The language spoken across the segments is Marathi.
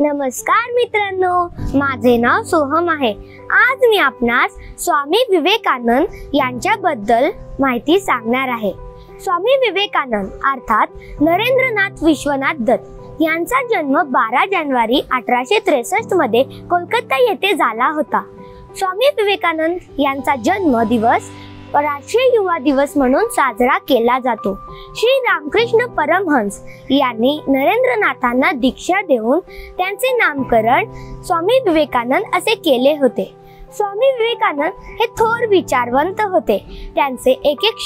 नमस्कार मित्रांनो, माझे नाव सोहम आहे। आज मी आपणास स्वामी विवेकानंद यांच्याबद्दल माहिती सांगणार आहे। स्वामी विवेकानंद अर्थात नरेंद्रनाथ विश्वनाथ दत्त यांचा जन्म 12 जानेवारी 1863 मध्ये कोलकाता येथे झाला होता। स्वामी विवेकानंद यांचा जन्म दिवस राष्ट्रीय युवा दिवस म्हणून साजरा केला जातो। श्री रामकृष्ण परमहंस यांनी नरेंद्रनाथांना दीक्षा देऊन त्यांचे नामकरण स्वामी विवेकानंद असे केले होते। स्वामी विवेकानंद हे थोर विचारवंत होते। त्यांचे एक एक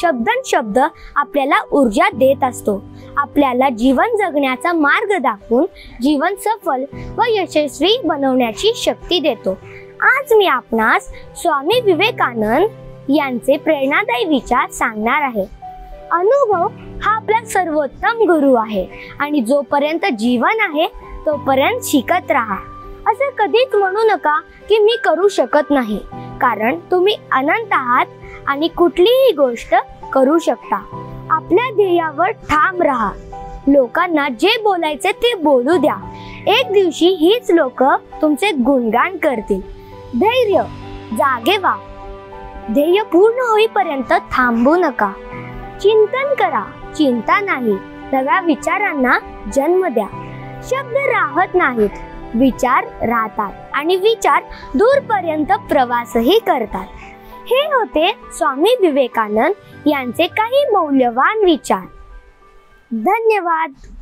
शब्द आपल्याला ऊर्जा देत असतो, आपल्याला जीवन जगण्याचा मार्ग दाखवून जीवन सफल व यशस्वी बनवण्याची शक्ती देतो। आज मी आपणास स्वामी विवेकानंद यांचे प्रेरणादायी विचार सांगणार आहे। अनुभव हा आपला सर्वोत्तम गुरु आहे आणि जोपर्यंत जीवन आहे तोपर्यंत शिकत राहा। असं कधीच म्हणू नका की मी करू शकत नाही, कारण तुम्ही अनंत आहात आणि कुठलीही गोष्ट करू शकता। आपल्या ध्येयावर ठाम राहा। लोकांना जे बोलायचे ते बोलू द्या। एक दिवशी हीच लोक तुमचे गुणगान करतील। धैर्य, जागे व्हा। ध्येय पूर्ण होईपर्यंत थांबू नका। चिंतन करा, चिंता नाही। नव्या विचारांना जन्म द्या। शब्द राहत नाहीत, विचार राहतात आणि विचार दूरपर्यंत प्रवासही करतात। हे होते स्वामी विवेकानंद यांचे काही मौल्यवान विचार। धन्यवाद।